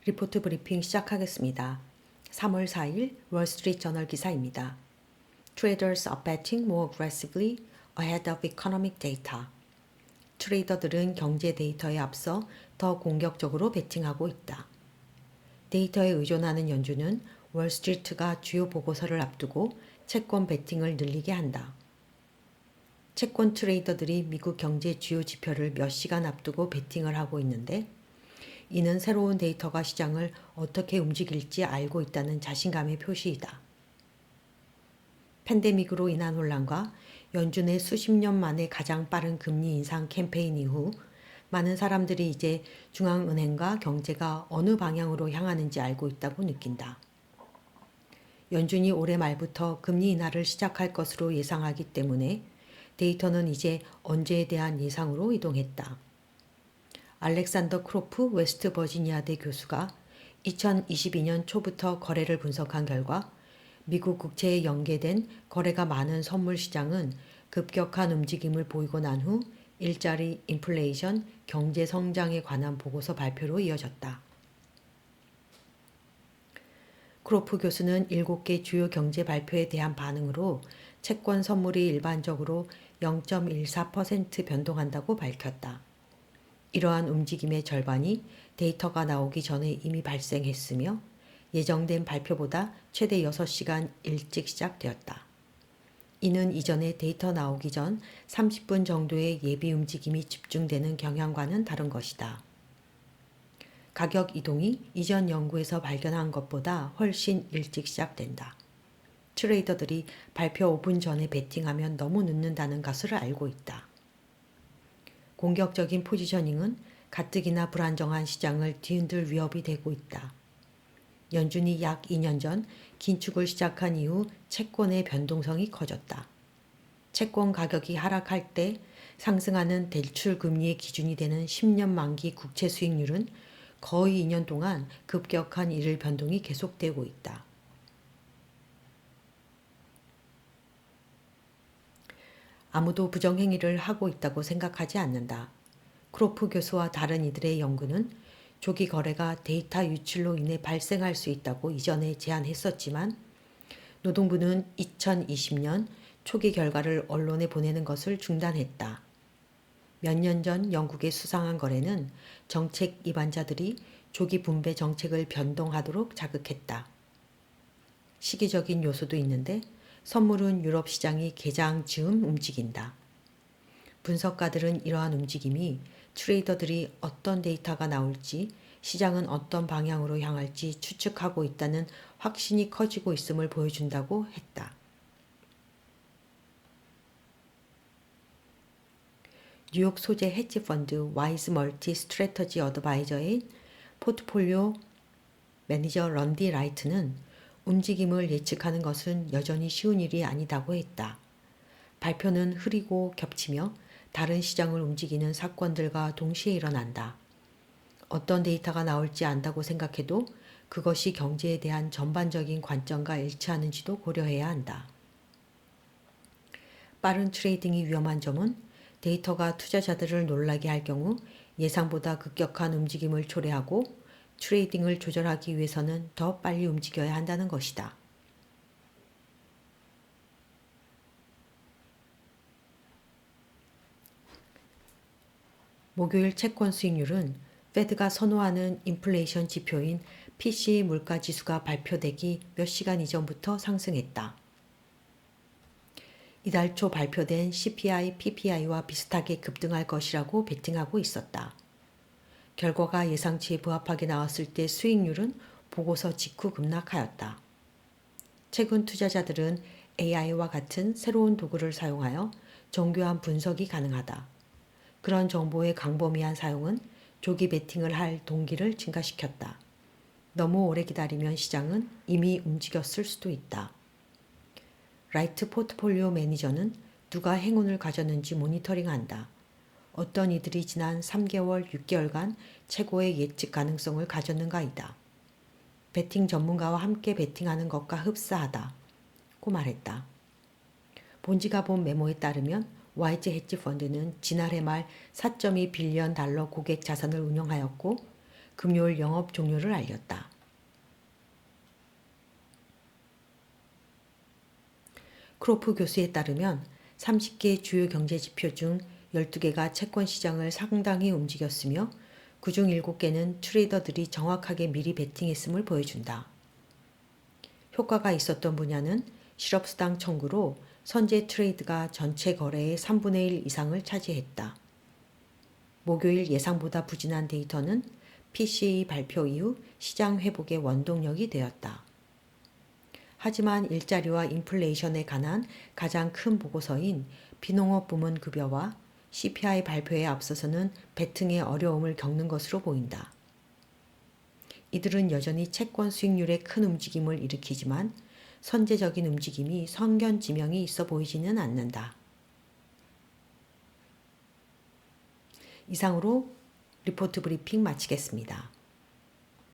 리포트 브리핑 시작하겠습니다. 3월 4일 월스트리트 저널 기사입니다. Traders are betting more aggressively ahead of economic data. 트레이더들은 경제 데이터에 앞서 더 공격적으로 베팅하고 있다. 데이터에 의존하는 연준은 월스트리트가 주요 보고서를 앞두고 채권 베팅을 늘리게 한다. 채권 트레이더들이 미국 경제 주요 지표를 몇 시간 앞두고 베팅을 하고 있는데 이는 새로운 데이터가 시장을 어떻게 움직일지 알고 있다는 자신감의 표시이다. 팬데믹으로 인한 혼란과 연준의 수십 년 만에 가장 빠른 금리 인상 캠페인 이후 많은 사람들이 이제 중앙은행과 경제가 어느 방향으로 향하는지 알고 있다고 느낀다. 연준이 올해 말부터 금리 인하를 시작할 것으로 예상하기 때문에 데이터는 이제 언제에 대한 예상으로 이동했다. 알렉산더 크로프 웨스트 버지니아대 교수가 2022년 초부터 거래를 분석한 결과 미국 국채에 연계된 거래가 많은 선물 시장은 급격한 움직임을 보이고 난 후 일자리, 인플레이션, 경제 성장에 관한 보고서 발표로 이어졌다. 크로프 교수는 7개 주요 경제 발표에 대한 반응으로 채권 선물이 일반적으로 0.14% 변동한다고 밝혔다. 이러한 움직임의 절반이 데이터가 나오기 전에 이미 발생했으며 예정된 발표보다 최대 6시간 일찍 시작되었다. 이는 이전에 데이터 나오기 전 30분 정도의 예비 움직임이 집중되는 경향과는 다른 것이다. 가격 이동이 이전 연구에서 발견한 것보다 훨씬 일찍 시작된다. 트레이더들이 발표 5분 전에 베팅하면 너무 늦는다는 것을 알고 있다. 공격적인 포지셔닝은 가뜩이나 불안정한 시장을 뒤흔들 위협이 되고 있다. 연준이 약 2년 전 긴축을 시작한 이후 채권의 변동성이 커졌다. 채권 가격이 하락할 때 상승하는 대출 금리의 기준이 되는 10년 만기 국채 수익률은 거의 2년 동안 급격한 일일 변동이 계속되고 있다. 아무도 부정행위를 하고 있다고 생각하지 않는다. 크로프 교수와 다른 이들의 연구는 조기 거래가 데이터 유출로 인해 발생할 수 있다고 이전에 제안했었지만 노동부는 2020년 초기 결과를 언론에 보내는 것을 중단했다. 몇 년 전 영국의 수상한 거래는 정책 위반자들이 조기 분배 정책을 변동하도록 자극했다. 시기적인 요소도 있는데 선물은 유럽 시장이 개장 즈음 움직인다. 분석가들은 이러한 움직임이 트레이더들이 어떤 데이터가 나올지 시장은 어떤 방향으로 향할지 추측하고 있다는 확신이 커지고 있음을 보여준다고 했다. 뉴욕 소재 헤지펀드 와이즈 멀티 스트래터지 어드바이저인 포트폴리오 매니저 런디 라이트는 움직임을 예측하는 것은 여전히 쉬운 일이 아니다고 했다. 발표는 흐리고 겹치며 다른 시장을 움직이는 사건들과 동시에 일어난다. 어떤 데이터가 나올지 안다고 생각해도 그것이 경제에 대한 전반적인 관점과 일치하는지도 고려해야 한다. 빠른 트레이딩이 위험한 점은 데이터가 투자자들을 놀라게 할 경우 예상보다 급격한 움직임을 초래하고 트레이딩을 조절하기 위해서는 더 빨리 움직여야 한다는 것이다. 목요일 채권 수익률은 페드가 선호하는 인플레이션 지표인 PCE 물가지수가 발표되기 몇 시간 이전부터 상승했다. 이달 초 발표된 CPI, PPI와 비슷하게 급등할 것이라고 베팅하고 있었다. 결과가 예상치에 부합하게 나왔을 때 수익률은 보고서 직후 급락하였다. 최근 투자자들은 AI와 같은 새로운 도구를 사용하여 정교한 분석이 가능하다. 그런 정보의 광범위한 사용은 조기 베팅을 할 동기를 증가시켰다. 너무 오래 기다리면 시장은 이미 움직였을 수도 있다. 라이트 포트폴리오 매니저는 누가 행운을 가졌는지 모니터링한다. 어떤 이들이 지난 3개월, 6개월간 최고의 예측 가능성을 가졌는가이다. 베팅 전문가와 함께 베팅하는 것과 흡사하다. 고 말했다. 본지가 본 메모에 따르면 와이즈 헤지펀드는 지난해 말 4.2 빌리언 달러 고객 자산을 운영하였고 금요일 영업 종료를 알렸다. 크로프 교수에 따르면 30개 주요 경제 지표 중 12개가 채권 시장을 상당히 움직였으며 그중 7개는 트레이더들이 정확하게 미리 베팅했음을 보여준다. 효과가 있었던 분야는 실업수당 청구로 선제 트레이드가 전체 거래의 3분의 1 이상을 차지했다. 목요일 예상보다 부진한 데이터는 PCE 발표 이후 시장 회복의 원동력이 되었다. 하지만 일자리와 인플레이션에 관한 가장 큰 보고서인 비농업 부문 급여와 CPI 발표에 앞서서는 베팅의 어려움을 겪는 것으로 보인다. 이들은 여전히 채권 수익률에 큰 움직임을 일으키지만 선제적인 움직임이 선견지명이 있어 보이지는 않는다. 이상으로 리포트 브리핑 마치겠습니다.